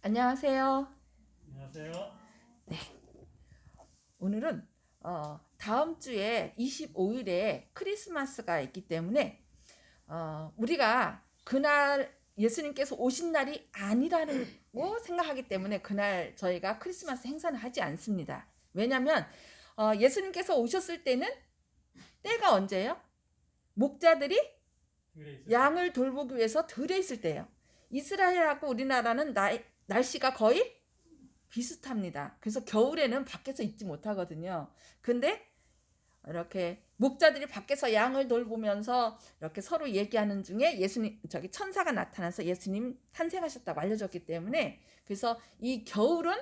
안녕하세요. 안녕하세요. 오늘은 다음 주에 25일에 크리스마스가 있기 때문에 우리가 그날 예수님께서 오신 날이 아니라는 거 생각하기 때문에 그날 저희가 크리스마스 행사는 하지 않습니다. 왜냐하면 예수님께서 오셨을 때는 때가 언제예요? 목자들이 양을 돌보기 위해서 들에 있을 때예요. 이스라엘하고 우리나라는 날씨가 거의 비슷합니다. 그래서 겨울에는 밖에서 있지 못하거든요. 근데 이렇게 목자들이 밖에서 양을 돌보면서 이렇게 서로 얘기하는 중에 예수님 천사가 나타나서 예수님 탄생하셨다고 알려졌기 때문에, 그래서 이 겨울은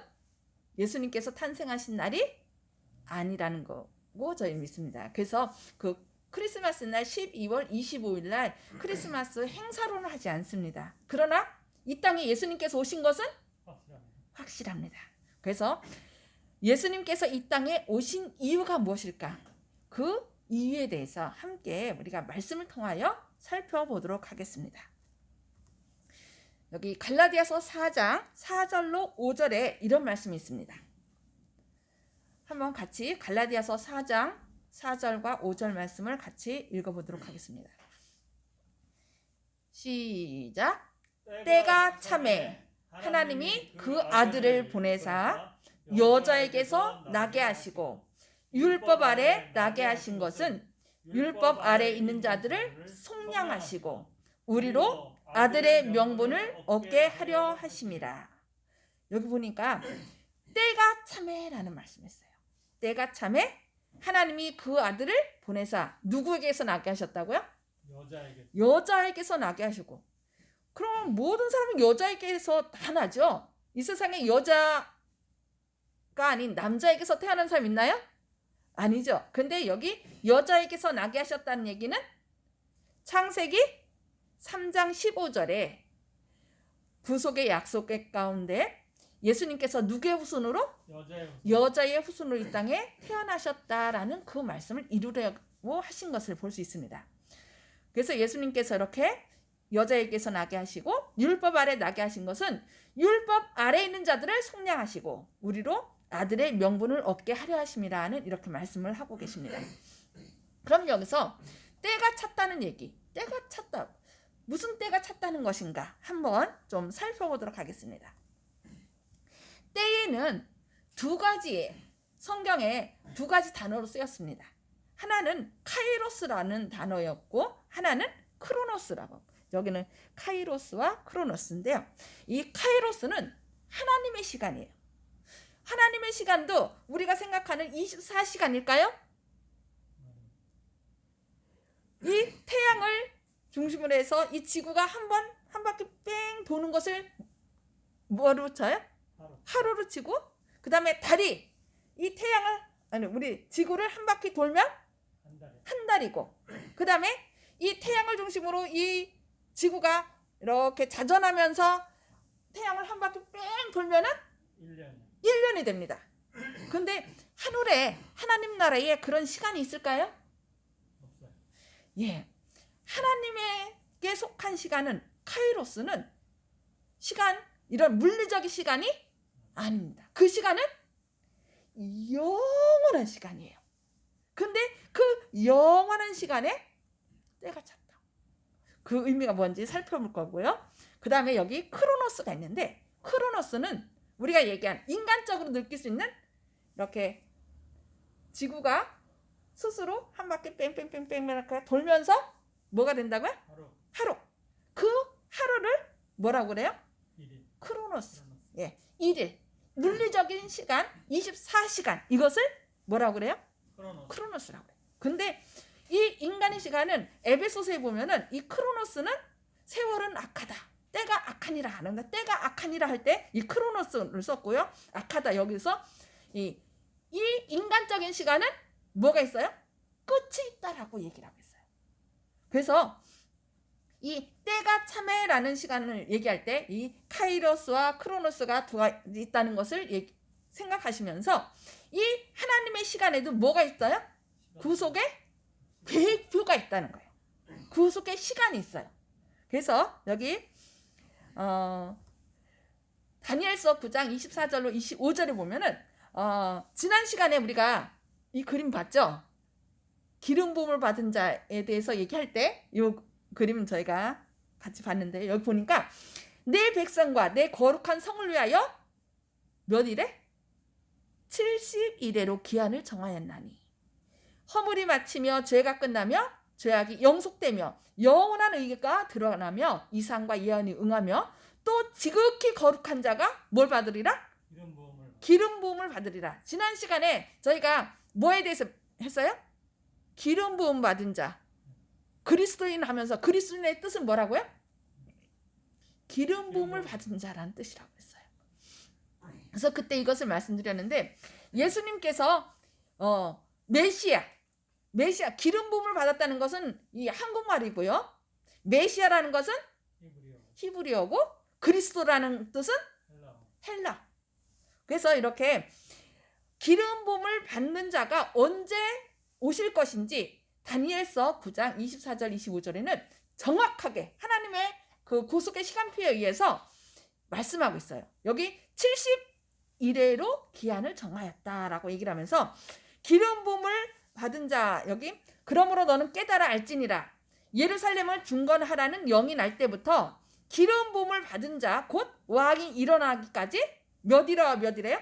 예수님께서 탄생하신 날이 아니라는 거고 저희 믿습니다. 그래서 그 크리스마스 날 12월 25일 날 크리스마스 행사로는 하지 않습니다. 그러나 이 땅에 예수님께서 오신 것은 확실합니다. 그래서 예수님께서 이 땅에 오신 이유가 무엇일까? 그 이유에 대해서 함께 우리가 말씀을 통하여 살펴보도록 하겠습니다. 여기 갈라디아서 4장 4절로 5절에 이런 말씀이 있습니다. 한번 같이 갈라디아서 4장 4절과 5절 말씀을 같이 읽어보도록 하겠습니다. 시작. 때가 참에 하나님이 그 아들을 보내사 여자에게서 나게 하시고 율법 아래 나게 하신 것은 율법 아래 있는 자들을 속량하시고 우리로 아들의 명분을 얻게 하려 하심이라. 여기 보니까 때가 참에라는 말씀했어요. 때가 참에 하나님이 그 아들을 보내사 누구에게서 나게 하셨다고요? 여자에게서 나게 하시고. 그럼 모든 사람은 여자에게서 다 나죠. 이 세상에 여자가 아닌 남자에게서 태어난 사람 있나요? 아니죠. 근데 여기 여자에게서 나게 하셨다는 얘기는 창세기 3장 15절에 구속의 약속 가운데 예수님께서 누구의 후손으로? 여자의 후손으로 이 땅에 태어나셨다라는 그 말씀을 이루려고 하신 것을 볼 수 있습니다. 그래서 예수님께서 이렇게 여자에게서 나게 하시고 율법 아래 나게 하신 것은 율법 아래 있는 자들을 속량하시고 우리로 아들의 명분을 얻게 하려 하심이라는 이렇게 말씀을 하고 계십니다. 그럼 여기서 때가 찼다는 얘기, 때가 찼다, 무슨 때가 찼다는 것인가 한번 좀 살펴보도록 하겠습니다. 때에는 두 가지의 성경에 두 가지 단어로 쓰였습니다. 하나는 카이로스라는 단어였고 하나는 크로노스라고. 여기는 카이로스와 크로노스인데요. 이 카이로스는 하나님의 시간이에요. 하나님의 시간도 우리가 생각하는 24시간일까요? 이 태양을 중심으로 해서 이 지구가 한 바퀴 뺑 도는 것을 뭐로 쳐요? 하루로 치고, 그 다음에 달이 이 태양을 우리 지구를 한 바퀴 돌면 한 달이고, 그 다음에 이 태양을 중심으로 이 지구가 이렇게 자전하면서 태양을 한 바퀴 뺑 돌면은 1년이 됩니다. 근데 하늘에 하나님 나라에 그런 시간이 있을까요? 없어요. 예. 하나님에게 속한 시간은 카이로스는 시간, 이런 물리적인 시간이 아닙니다. 그 시간은 영원한 시간이에요. 근데 그 영원한 시간에 때가 찼다. 그 의미가 뭔지 살펴볼 거고요. 그 다음에 여기 크로노스가 있는데, 크로노스는 우리가 얘기한 인간적으로 느낄 수 있는 이렇게 지구가 스스로 한 바퀴 뺑뺑뺑뺑 이렇게 돌면서 뭐가 된다고요? 하루. 그 하루를 뭐라고 그래요? 크로노스. 예, 1일. 물리적인 시간 24시간. 이것을 뭐라고 그래요? 크로노스라고 그래요. 근데 이 인간의 시간은 에베소서에 보면은 이 크로노스는 세월은 악하다, 때가 악하니라 하는데, 때가 악하니라 할 때 이 크로노스를 썼고요. 악하다, 여기서 이 인간적인 시간은 뭐가 있어요? 끝이 있다라고 얘기를 하고 있어요. 그래서 이 때가 참에라는 시간을 얘기할 때 이 카이로스와 크로노스가 두 가지 있다는 것을 생각하시면서 이 하나님의 시간에도 뭐가 있어요? 구속의 계획표가 있다는 거예요. 구속의 시간이 있어요. 그래서 여기 다니엘서 9장 24절로 25절에 보면은 지난 시간에 우리가 이 그림 봤죠? 기름 부음을 받은 자에 대해서 얘기할 때 이 그림은 저희가 같이 봤는데 여기 보니까 내 백성과 내 거룩한 성을 위하여 몇 일에? 70일에로 기한을 정하였나니 허물이 마치며 죄가 끝나며 죄악이 영속되며 영원한 의가 드러나며 이상과 예언이 응하며 또 지극히 거룩한 자가 뭘 받으리라? 기름 부음을 받으리라. 지난 시간에 저희가 뭐에 대해서 했어요? 기름 부음 받은 자, 그리스도인 하면서 그리스도인의 뜻은 뭐라고요? 기름 부음을 받은 자라는 뜻이라고 했어요. 그래서 그때 이것을 말씀드렸는데 예수님께서 메시아 기름 부음을 받았다는 것은 이 한국말이고요. 메시아라는 것은 히브리어고 그리스도라는 뜻은 헬라. 그래서 이렇게 기름 부음을 받는 자가 언제 오실 것인지 다니엘서 9장 24절 25절에는 정확하게 하나님의 그 구속의 시간표에 의해서 말씀하고 있어요. 여기 70일에로 기한을 정하였다라고 얘기를 하면서 기름 부음을 받은 자 여기 그러므로 너는 깨달아 알지니라 예루살렘을 중건하라는 영이 날 때부터 기름 부음을 받은 자 곧 왕이 일어나기까지 몇 일에요?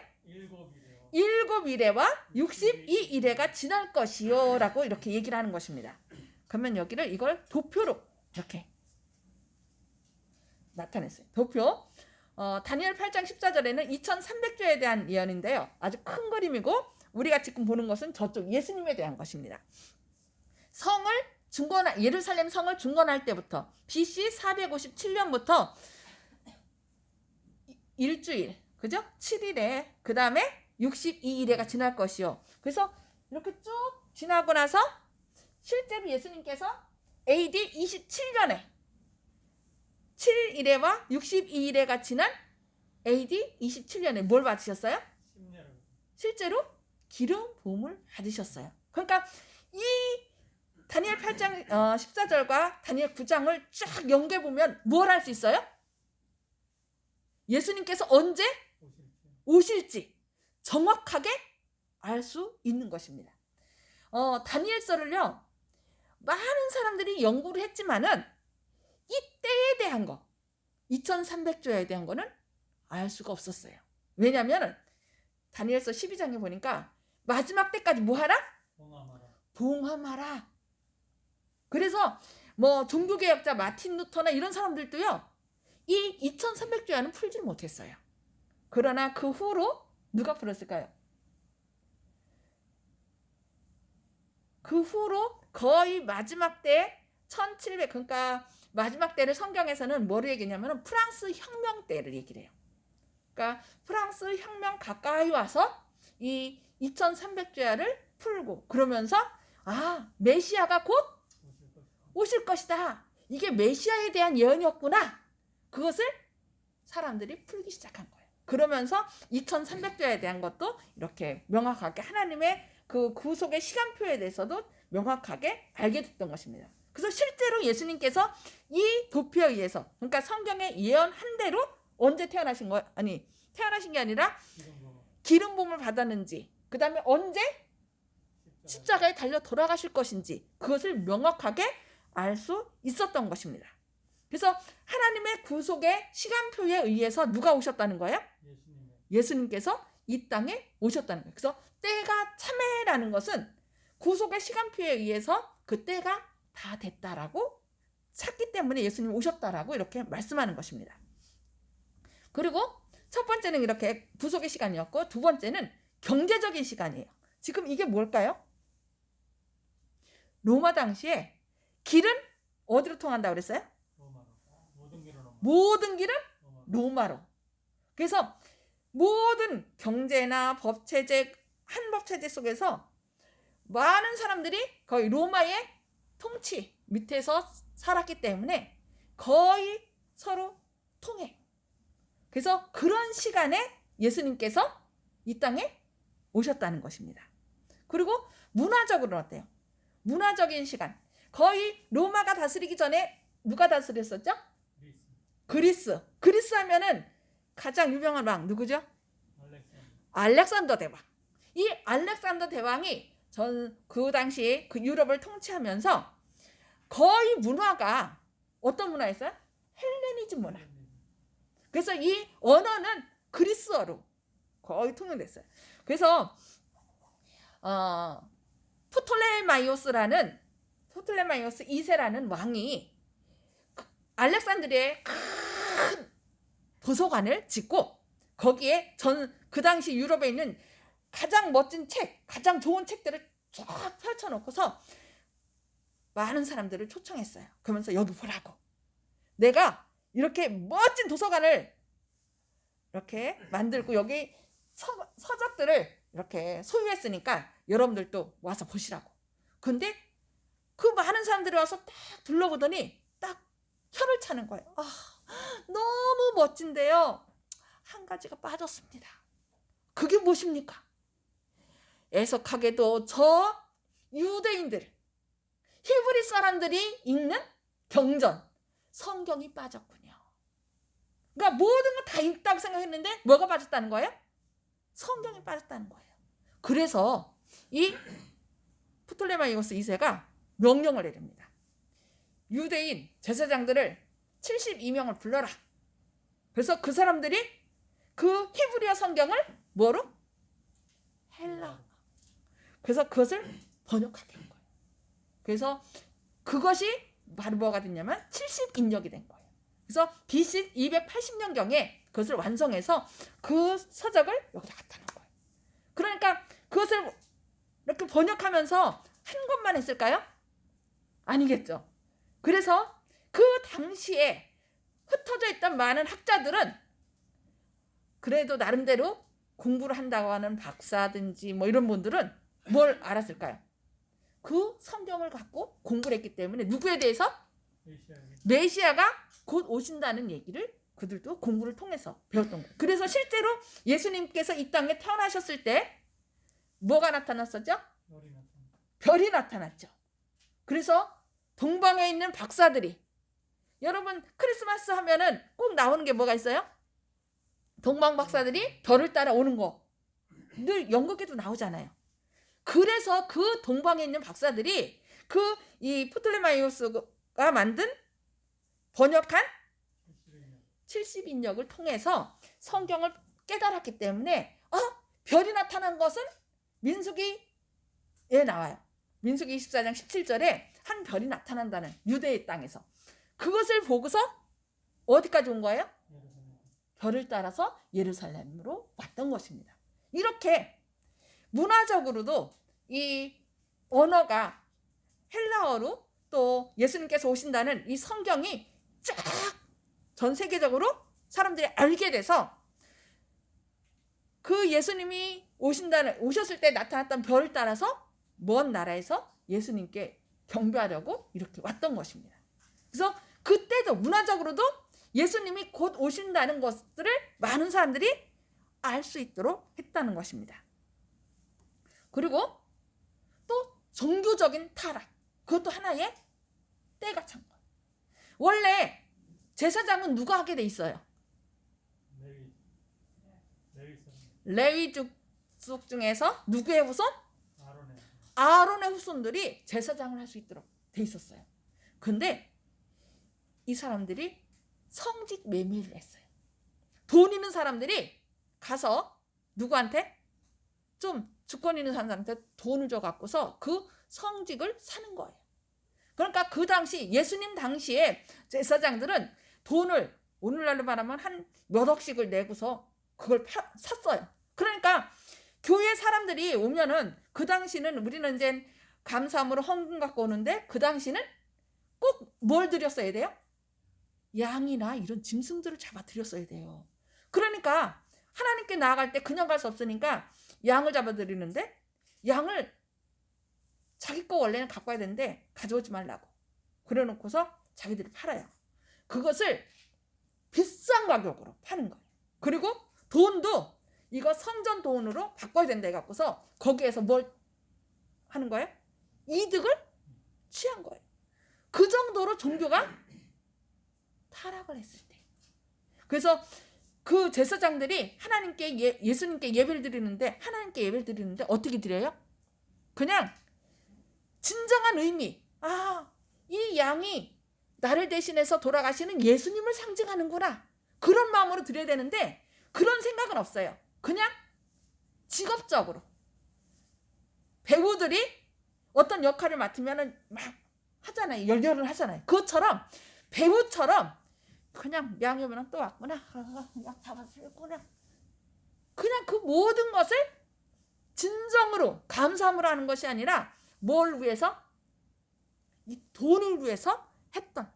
7일에와 62일에가 지날 것이요 라고 이렇게 얘기를 하는 것입니다. 그러면 여기를 이걸 도표로 이렇게 나타냈어요. 도표 다니엘 8장 14절에는 2300조에 대한 예언인데요. 아주 큰 그림이고 우리가 지금 보는 것은 저쪽 예수님에 대한 것입니다. 예루살렘 성을 중건할 때부터 BC 457년부터 일주일, 그죠? 7일에 그 다음에 62일에가 지날 것이요. 그래서 이렇게 쭉 지나고 나서 실제로 예수님께서 AD 27년에 7일에와 62일에가 지난 AD 27년에 뭘 받으셨어요? 실제로 기름 부음을 받으셨어요. 그러니까 이 다니엘 8장 14절과 다니엘 9장을 쫙 연결해 보면 뭘 할 수 있어요? 예수님께서 언제 오실지 정확하게 알 수 있는 것입니다. 다니엘서를요 많은 사람들이 연구를 했지만은 이 때에 대한 거 2300조에 대한 거는 알 수가 없었어요. 왜냐하면 다니엘서 12장에 보니까 마지막 때까지 뭐 하라? 봉함하라. 그래서 뭐 종교개혁자 마틴 루터나 이런 사람들도요 이 2300조야는 풀지를 못했어요. 그러나 그 후로 누가 풀었을까요? 그 후로 거의 마지막 때 1700 그러니까 마지막 때를 성경에서는 뭐를 얘기냐면 프랑스 혁명 때를 얘기를 해요. 그러니까 프랑스 혁명 가까이 와서 이 2300조야를 풀고 그러면서 메시아가 곧 오실 것이다. 이게 메시아에 대한 예언이었구나. 그것을 사람들이 풀기 시작한 거예요. 그러면서 2300조에 대한 것도 이렇게 명확하게 하나님의 그 구속의 시간표에 대해서도 명확하게 알게 됐던 것입니다. 그래서 실제로 예수님께서 이 도표에 의해서 그러니까 성경에 예언한 대로 언제 태어나신 거예요? 아니 태어나신 게 아니라 기름 부음을 받았는지 그 다음에 언제 십자가에 달려 돌아가실 것인지 그것을 명확하게 알 수 있었던 것입니다. 그래서 하나님의 구속의 시간표에 의해서 누가 오셨다는 거예요? 예수님께서 이 땅에 오셨다는 거예요. 그래서 때가 참회라는 것은 구속의 시간표에 의해서 그 때가 다 됐다라고 찾기 때문에 예수님이 오셨다라고 이렇게 말씀하는 것입니다. 그리고 첫 번째는 이렇게 구속의 시간이었고 두 번째는 경제적인 시간이에요. 지금 이게 뭘까요? 로마 당시에 길은 어디로 통한다고 그랬어요? 모든 길은 로마로. 그래서 모든 경제나 법체제, 한법체제 속에서 많은 사람들이 거의 로마의 통치 밑에서 살았기 때문에 거의 서로 통해. 그래서 그런 시간에 예수님께서 이 땅에 오셨다는 것입니다. 그리고 문화적으로는 어때요? 문화적인 시간. 거의 로마가 다스리기 전에 누가 다스렸었죠? 그리스 하면은 가장 유명한 왕 누구죠? 알렉산더. 알렉산더 대왕. 이 알렉산더 대왕이 그 당시에 그 유럽을 통치하면서 거의 문화가 어떤 문화였어요? 헬레니즘 문화. 그래서 이 언어는 그리스어로 거의 통용됐어요. 그래서 프톨레마이오스 2세라는 왕이 알렉산드리아에 큰 도서관을 짓고 거기에 그 당시 유럽에 있는 가장 멋진 책, 가장 좋은 책들을 쫙 펼쳐놓고서 많은 사람들을 초청했어요. 그러면서 여기 보라고. 내가 이렇게 멋진 도서관을 이렇게 만들고 여기 서적들을 이렇게 소유했으니까 여러분들도 와서 보시라고. 근데 그 많은 사람들이 와서 딱 둘러보더니 딱 혀를 차는 거예요. 아, 너무 멋진데요. 한 가지가 빠졌습니다. 그게 무엇입니까? 애석하게도 저 유대인들, 히브리 사람들이 읽는 경전, 성경이 빠졌군요. 그러니까 모든 거 다 읽다고 생각했는데 뭐가 빠졌다는 거예요? 성경이 빠졌다는 거예요. 그래서 이 프톨레마이오스 2세가 명령을 내립니다. 유대인 제사장들을 72명을 불러라. 그래서 그 사람들이 그 히브리어 성경을 뭐로? 헬라. 그래서 그것을 번역하게 한 거예요. 그래서 그것이 바로 뭐가 됐냐면 70인역이 된 거예요. 그래서 BC 280년경에 그것을 완성해서 그 서적을 여기다 갖다 놓은 거예요. 그러니까 그것을 이렇게 번역하면서 한 것만 했을까요? 아니겠죠. 그래서 그 당시에 흩어져 있던 많은 학자들은 그래도 나름대로 공부를 한다고 하는 박사든지 뭐 이런 분들은 뭘 알았을까요? 그 성경을 갖고 공부를 했기 때문에 누구에 대해서? 메시아가 곧 오신다는 얘기를 그들도 공부를 통해서 배웠던 거예요. 그래서 실제로 예수님께서 이 땅에 태어나셨을 때 뭐가 나타났었죠? 별이 나타났죠. 그래서 동방에 있는 박사들이, 여러분 크리스마스 하면은 꼭 나오는 게 뭐가 있어요? 동방 박사들이 별을 따라 오는 거 늘 연극에도 나오잖아요. 그래서 그 동방에 있는 박사들이 이 프톨레마이오스가 만든 번역한 70인역을 통해서 성경을 깨달았기 때문에 별이 나타난 것은 민수기에 나와요. 민수기 24장 17절에 한 별이 나타난다는, 유대의 땅에서 그것을 보고서 어디까지 온 거예요? 별을 따라서 예루살렘으로 왔던 것입니다. 이렇게 문화적으로도 이 언어가 헬라어로 또 예수님께서 오신다는 이 성경이 쫙 전 세계적으로 사람들이 알게 돼서 그 예수님이 오셨을 때 나타났던 별을 따라서 먼 나라에서 예수님께 경배하려고 이렇게 왔던 것입니다. 그래서 그때도 문화적으로도 예수님이 곧 오신다는 것들을 많은 사람들이 알 수 있도록 했다는 것입니다. 그리고 또 종교적인 타락, 그것도 하나의 때가 찬 거예요. 원래 제사장은 누가 하게 돼 있어요? 레위 족 중에서 누구의 후손? 아론의 후손들이 제사장을 할 수 있도록 돼 있었어요. 근데 이 사람들이 성직 매매를 했어요. 돈 있는 사람들이 가서 누구한테? 좀 주권 있는 사람한테 돈을 줘 갖고서 그 성직을 사는 거예요. 그러니까 그 당시 예수님 당시에 제사장들은 돈을 오늘날로 말하면 한 몇 억씩을 내고서 그걸 샀어요. 그러니까 교회 사람들이 오면은 그 당시는 우리는 이제 감사함으로 헌금 갖고 오는데 그 당시는 꼭 뭘 드렸어야 돼요? 양이나 이런 짐승들을 잡아 드렸어야 돼요. 그러니까 하나님께 나아갈 때 그냥 갈 수 없으니까 양을 잡아 드리는데 양을 자기 거 원래는 갖고 와야 되는데 가져오지 말라고 그래 놓고서 자기들이 팔아요. 그것을 비싼 가격으로 파는 거예요. 그리고 돈도 이거 성전 돈으로 바꿔야 된다 해갖고서 거기에서 뭘 하는 거예요? 이득을 취한 거예요. 그 정도로 종교가 타락을 했을 때. 그래서 그 제사장들이 하나님께 예수님께 예배를 드리는데 하나님께 예배를 드리는데 어떻게 드려요? 그냥 진정한 의미, 이 양이 나를 대신해서 돌아가시는 예수님을 상징하는구나, 그런 마음으로 드려야 되는데 그런 생각은 없어요. 그냥 직업적으로 배우들이 어떤 역할을 맡으면 막 하잖아요. 열렬을 하잖아요. 그것처럼 배우처럼 그냥 양이 오면 또 왔구나, 양 잡았구나, 그냥 그 모든 것을 진정으로 감사함으로 하는 것이 아니라 뭘 위해서? 이 돈을 위해서 했던,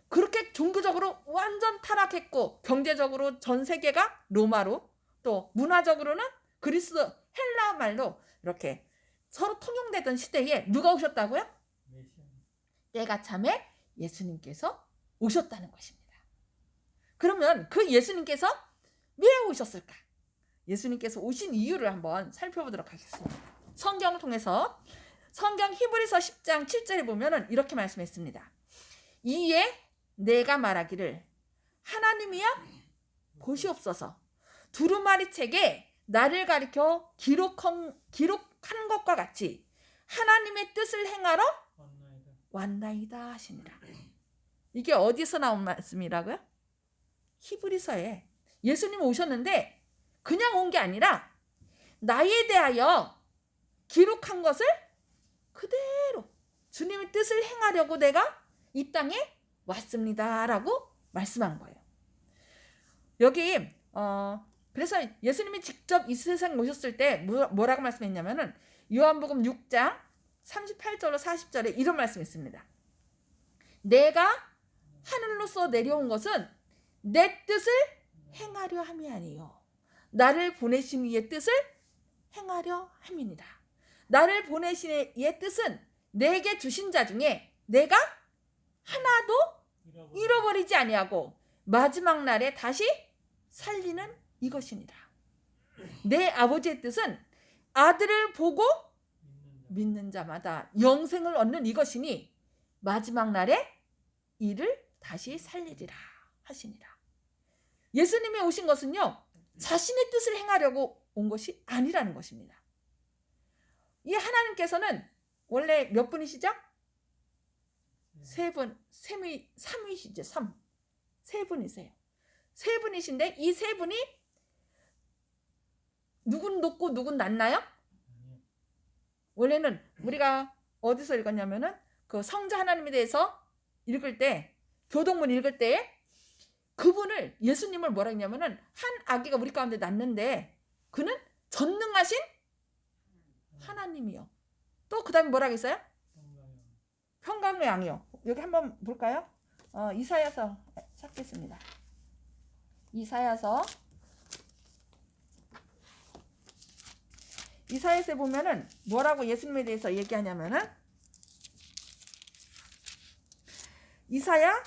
그렇게 종교적으로 완전 타락했고 경제적으로 전 세계가 로마로, 또 문화적으로는 그리스 헬라 말로 이렇게 서로 통용되던 시대에 누가 오셨다고요? 때가 참에 예수님께서 오셨다는 것입니다. 그러면 그 예수님께서 왜 오셨을까? 예수님께서 오신 이유를 한번 살펴보도록 하겠습니다. 성경을 통해서 성경 히브리서 10장 7절에 보면 이렇게 말씀했습니다. 이에 내가 말하기를 하나님이여 보시옵소서, 두루마리 책에 나를 가리켜 기록한 것과 같이 하나님의 뜻을 행하러 왔나이다 하시니라. 이게 어디서 나온 말씀이라고요? 히브리서에 예수님 오셨는데 그냥 온 게 아니라 나에 대하여 기록한 것을 그대로 주님의 뜻을 행하려고 내가 이 땅에 왔습니다 라고 말씀한 거예요. 여기 그래서 예수님이 직접 이 세상에 오셨을 때 뭐라고 말씀했냐면은 요한복음 6장 38절로 40절에 이런 말씀이 있습니다. 내가 하늘로서 내려온 것은 내 뜻을 행하려 함이 아니요 나를 보내신 이의 뜻을 행하려 함이니라. 나를 보내신 이의 뜻은 내게 주신 자 중에 내가 하나도 잃어버리지 아니하고 마지막 날에 다시 살리는 이것이니라. 내 아버지의 뜻은 아들을 보고 믿는 자마다 영생을 얻는 이것이니 마지막 날에 이를 다시 살리리라 하시니라. 예수님이 오신 것은요, 자신의 뜻을 행하려고 온 것이 아니라는 것입니다. 이 하나님께서는 원래 몇 분이시죠? 세 분, 삼위시죠. 세 분이세요. 세 분이신데 이 세 분이 누군 높고 누군 낮나요? 원래는 우리가 어디서 읽었냐면은 그 성자 하나님에 대해서 읽을 때, 교동문 읽을 때 그분을, 예수님을 뭐라 했냐면은 한 아기가 우리 가운데 낳는데 그는 전능하신 하나님이요. 또 그 다음에 뭐라 했어요? 평강의 양이요. 여기 한번 볼까요? 이사야서 찾겠습니다. 이사야서에 보면은 뭐라고 예수님에 대해서 얘기하냐면은 이사야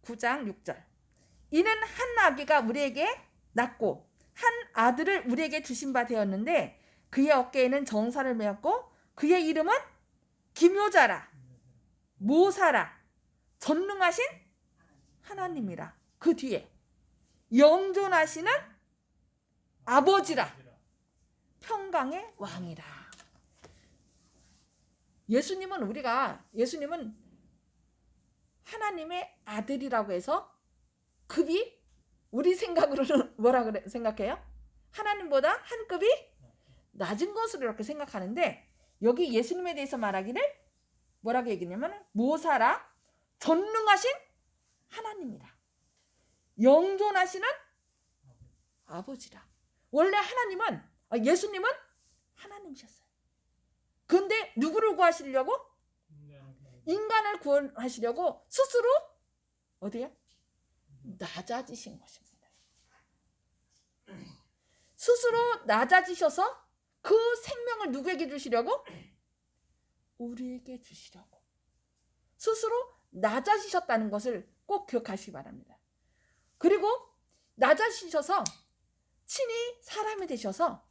9장 6절. 이는 한 아기가 우리에게 낳고 한 아들을 우리에게 주신 바 되었는데 그의 어깨에는 정사를 메었고 그의 이름은 기묘자라 모사라 전능하신 하나님이라. 그 뒤에 영존하시는 아버지라 평강의 왕이라. 예수님은 하나님의 아들이라고 해서 급이 우리 생각으로는 뭐라 생각해요? 하나님보다 한 급이 낮은 것으로 이렇게 생각하는데 여기 예수님에 대해서 말하기를 뭐라고 얘기냐면 모사라 전능하신 하나님이라. 영존하시는 아버지라. 원래 예수님은 하나님이셨어요. 근데 누구를 구하시려고? 인간을 구원하시려고 스스로 어디요? 낮아지신 것입니다. 스스로 낮아지셔서 그 생명을 누구에게 주시려고? 우리에게 주시려고 스스로 낮아지셨다는 것을 꼭 기억하시기 바랍니다. 그리고 낮아지셔서 친히 사람이 되셔서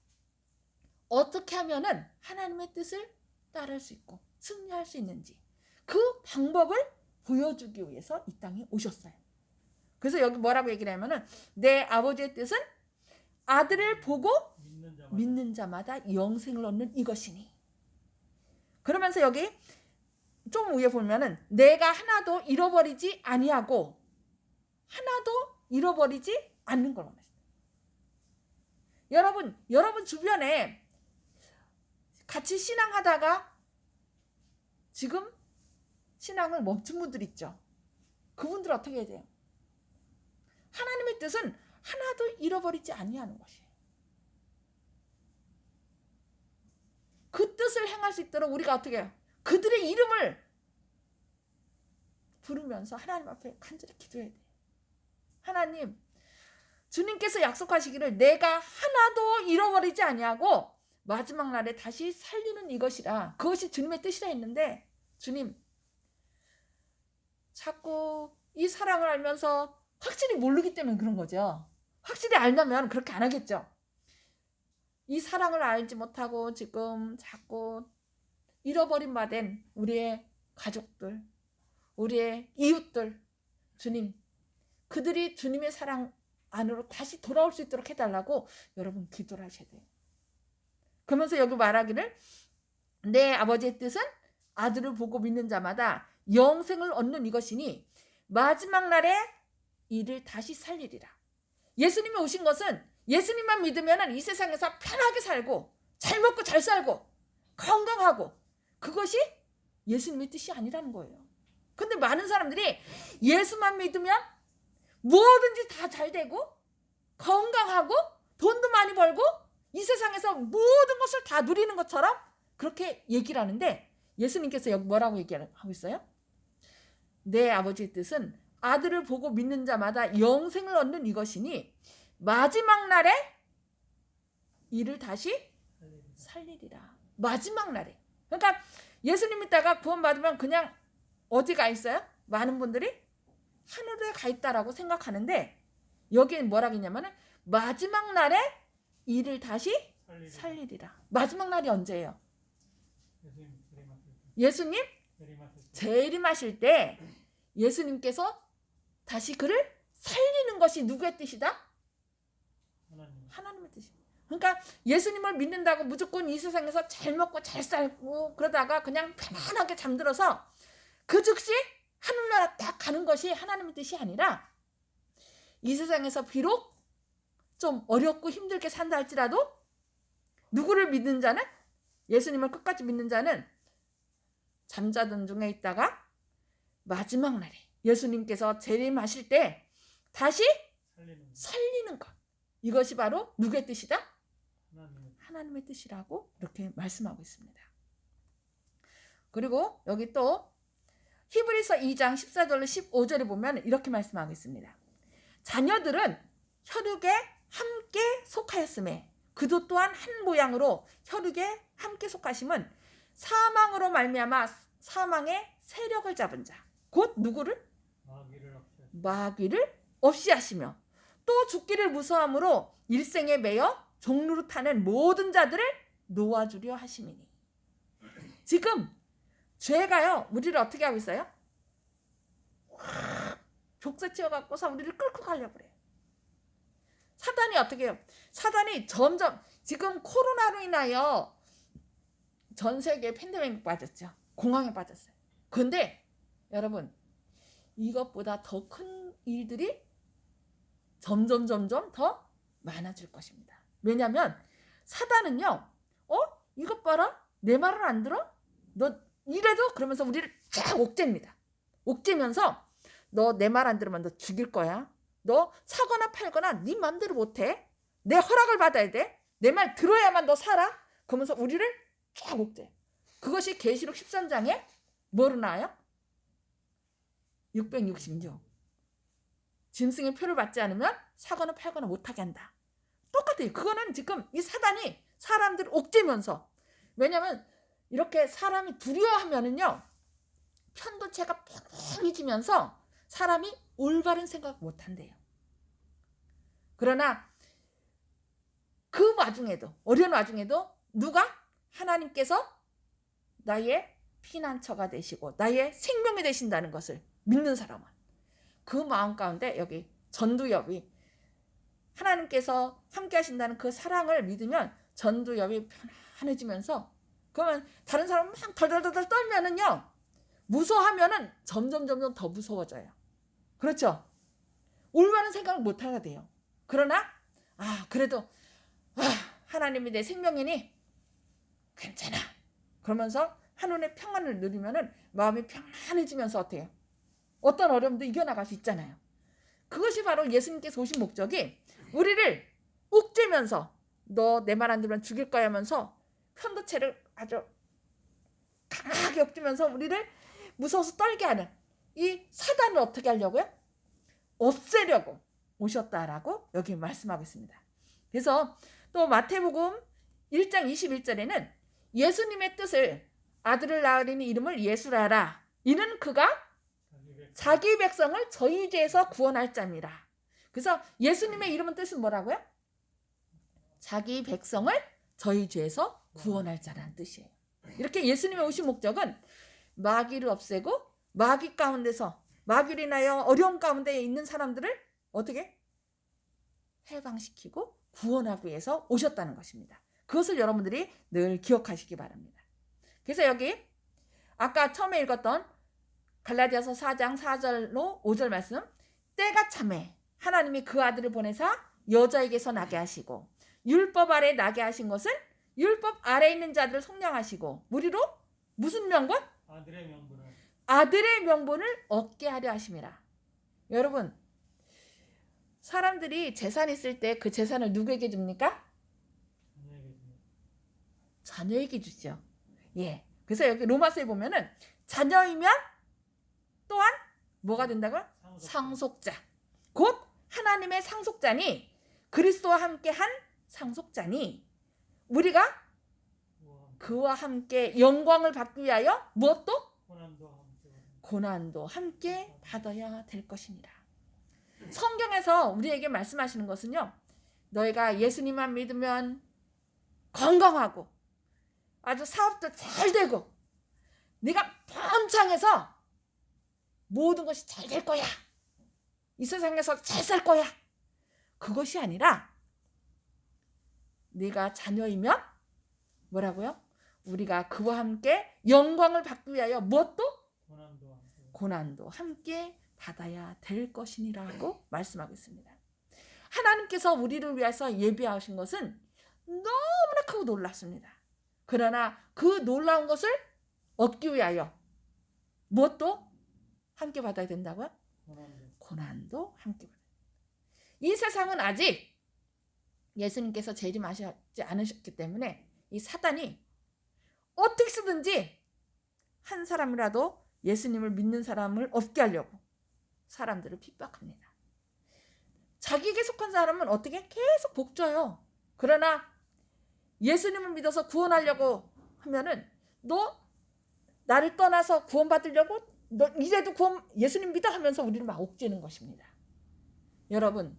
어떻게 하면은 하나님의 뜻을 따를 수 있고 승리할 수 있는지 그 방법을 보여주기 위해서 이 땅에 오셨어요. 그래서 여기 뭐라고 얘기를 하면은 내 아버지의 뜻은 아들을 보고 믿는 자마다 영생을 얻는 이것이니. 그러면서 여기 좀 위에 보면은 내가 하나도 잃어버리지 아니하고 하나도 잃어버리지 않는 걸 원하십니다. 여러분 주변에 같이 신앙하다가 지금 신앙을 멈춘 분들 있죠. 그분들 어떻게 해야 돼요? 하나님의 뜻은 하나도 잃어버리지 아니하는 것이에요. 그 뜻을 행할 수 있도록 우리가 어떻게 해요? 그들의 이름을 부르면서 하나님 앞에 간절히 기도해야 돼요. 하나님, 주님께서 약속하시기를 내가 하나도 잃어버리지 아니하고 마지막 날에 다시 살리는 이것이라, 그것이 주님의 뜻이라 했는데, 주님 자꾸 이 사랑을 알면서 확실히 모르기 때문에 그런 거죠. 확실히 알려면 그렇게 안 하겠죠. 이 사랑을 알지 못하고 지금 자꾸 잃어버린 바 된 우리의 가족들, 우리의 이웃들, 주님, 그들이 주님의 사랑 안으로 다시 돌아올 수 있도록 해달라고 여러분 기도를 하셔야 돼요. 그러면서 여기 말하기를 내 아버지의 뜻은 아들을 보고 믿는 자마다 영생을 얻는 이것이니 마지막 날에 이를 다시 살리리라. 예수님이 오신 것은 예수님만 믿으면 이 세상에서 편하게 살고 잘 먹고 잘 살고 건강하고, 그것이 예수님의 뜻이 아니라는 거예요. 근데 많은 사람들이 예수만 믿으면 뭐든지 다 잘 되고 건강하고 돈도 많이 벌고 이 세상에서 모든 것을 다 누리는 것처럼 그렇게 얘기를 하는데, 예수님께서 여기 뭐라고 얘기하고 있어요? 내 아버지의 뜻은 아들을 보고 믿는 자마다 영생을 얻는 이것이니 마지막 날에 이를 다시 살리리라. 마지막 날에. 그러니까 예수님 믿다가 구원받으면 그냥 어디 가 있어요? 많은 분들이 하늘에 가 있다라고 생각하는데, 여기엔 뭐라고 했냐면 마지막 날에 이를 다시 살리리라. 마지막 날이 언제예요? 예수님 재림하실 때 예수님께서 다시 그를 살리는 것이 누구의 뜻이다? 하나님의 뜻이에요. 그러니까 예수님을 믿는다고 무조건 이 세상에서 잘 먹고 잘 살고 그러다가 그냥 편안하게 잠들어서 그 즉시 하늘나라 딱 가는 것이 하나님의 뜻이 아니라, 이 세상에서 비록 좀 어렵고 힘들게 산다 할지라도 누구를 믿는 자는, 예수님을 끝까지 믿는 자는 잠자던 중에 있다가 마지막 날에 예수님께서 재림하실 때 다시 살리는 것, 이것이 바로 누구의 뜻이다? 하나님의 뜻이라고 이렇게 말씀하고 있습니다. 그리고 여기 또 히브리서 2장 14절로 15절에 보면 이렇게 말씀하고 있습니다. 자녀들은 혈육에 함께 속하였음에 그도 또한 한 모양으로 혈육에 함께 속하심은 사망으로 말미암아 사망의 세력을 잡은 자, 곧 누구를? 마귀를 없이 하시며 또 죽기를 무서함으로 일생에 매여 종로로 타는 모든 자들을 놓아주려 하심이니. 지금 죄가요 우리를 어떻게 하고 있어요? 족쇄치어 갖고서 우리를 끌고 가려고 그래요. 사단이 어떻게 해요? 사단이 점점, 지금 코로나로 인하여 전 세계 팬데믹에 빠졌죠. 공황에 빠졌어요. 그런데 여러분, 이것보다 더 큰 일들이 점점 더 많아질 것입니다. 왜냐하면 사단은요, 이것 봐라, 내 말을 안 들어? 너 이래도? 그러면서 우리를 쫙 옥죄입니다. 옥죄면서 너 내 말 안 들으면 너 죽일 거야. 너 사거나 팔거나 네 맘대로 못해. 내 허락을 받아야 돼. 내 말 들어야만 너 살아. 그러면서 우리를 쫙 옥죄. 그것이 계시록 13장에 뭐로 나와요? 666. 짐승의 표를 받지 않으면 사거나 팔거나 못하게 한다. 똑같아요. 그거는 지금 이 사단이 사람들을 옥죄면서, 왜냐하면 이렇게 사람이 두려워하면은요 편도체가 팽팽해지면서 사람이 올바른 생각 못한대요. 그러나 그 와중에도, 어려운 와중에도 누가? 하나님께서 나의 피난처가 되시고 나의 생명이 되신다는 것을 믿는 사람은 그 마음 가운데 여기 전두엽이 하나님께서 함께 하신다는 그 사랑을 믿으면 전두엽이 편안해지면서 그러면 다른 사람 막 덜덜덜 떨면은요 무서워하면은 점점 더 무서워져요. 그렇죠? 올바른 생각을 못 하게 돼요. 그러나 그래도 하나님이 내 생명이니 괜찮아. 그러면서 한눈에 평안을 누리면은 마음이 편안해지면서 어때요? 어떤 어려움도 이겨나갈 수 있잖아요. 그것이 바로 예수님께서 오신 목적이 우리를 옥죄면서 너 내 말 안 들으면 죽일 거야 하면서 편도체를 아주 강하게 옥죄면서 우리를 무서워서 떨게 하는 이 사단을 어떻게 하려고요? 없애려고 오셨다라고 여기 말씀하겠습니다. 그래서 또 마태복음 1장 21절에는 예수님의 뜻을 아들을 낳으리니 이름을 예수라라. 이는 그가 자기 백성을 저희 죄에서 구원할 자입니다. 그래서 예수님의 이름은 뜻은 뭐라고요? 자기 백성을 저희 죄에서 구원할 자라는 뜻이에요. 이렇게 예수님의 오신 목적은 마귀를 없애고 마귀 가운데서 마귀로 인하여 어려움 가운데 있는 사람들을 어떻게 해방시키고 구원하기 위해서 오셨다는 것입니다. 그것을 여러분들이 늘 기억하시기 바랍니다. 그래서 여기 아까 처음에 읽었던 갈라디아서 4장 4절로 5절 말씀, 때가 참에 하나님이 그 아들을 보내사 여자에게서 나게 하시고 율법 아래 나게 하신 것은 율법 아래 있는 자들을 속량하시고 우리로 무슨 명분? 아들의 명분을 얻게 하려 하심이라. 여러분, 사람들이 재산 있을 때 그 재산을 누구에게 줍니까? 자녀에게 주죠. 예. 그래서 여기 로마서에 보면은 자녀이면 또한 뭐가 된다고요? 상속자. 곧 하나님의 상속자니 그리스도와 함께 한 상속자니 우리가 그와 함께 영광을 받기 위하여 무엇도? 고난도 함께 받아야 될 것입니다. 성경에서 우리에게 말씀하시는 것은요, 너희가 예수님만 믿으면 건강하고 아주 사업도 잘 되고 네가 번창해서 모든 것이 잘 될 거야. 이 세상에서 잘 살 거야. 그것이 아니라 네가 자녀이면 뭐라고요? 우리가 그와 함께 영광을 받기 위하여 무엇도? 고난도 함께 받아야 될 것이니라고 말씀하고 있습니다. 하나님께서 우리를 위해서 예비하신 것은 너무나 크고 놀랍습니다. 그러나 그 놀라운 것을 얻기 위하여 무엇도 함께 받아야 된다고요? 고난도 함께 받아야 된다. 이 세상은 아직 예수님께서 재림하시지 않으셨기 때문에 이 사단이 어떻게 쓰든지 한 사람이라도 예수님을 믿는 사람을 없게 하려고 사람들을 핍박합니다. 자기에게 속한 사람은 어떻게 계속 복줘요. 그러나 예수님을 믿어서 구원하려고 하면은 너 나를 떠나서 구원받으려고 너 이제도 예수님 믿어 하면서 우리를 막 옥죄는 것입니다. 여러분,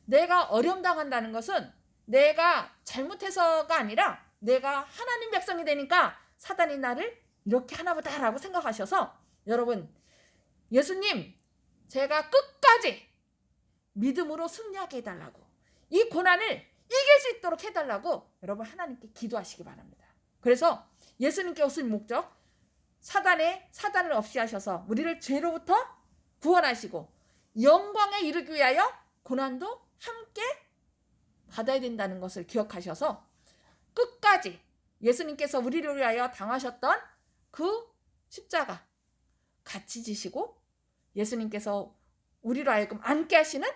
내가 어려움 당한다는 것은 내가 잘못해서가 아니라 내가 하나님 백성이 되니까 사단이 나를 이렇게 하나보다라고 생각하셔서 여러분, 예수님 제가 끝까지 믿음으로 승리하게 해달라고, 이 고난을 이길 수 있도록 해달라고 여러분 하나님께 기도하시기 바랍니다. 그래서 예수님께 오신 목적, 사단을 없이 하셔서 우리를 죄로부터 구원하시고 영광에 이르기 위하여 고난도 함께 받아야 된다는 것을 기억하셔서 끝까지 예수님께서 우리를 위하여 당하셨던 그 십자가 같이 지시고 예수님께서 우리로 하여금 앉게 하시는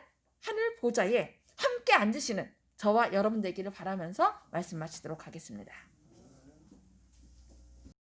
하늘 보좌에 함께 앉으시는 저와 여러분 되기를 바라면서 말씀 마치도록 하겠습니다.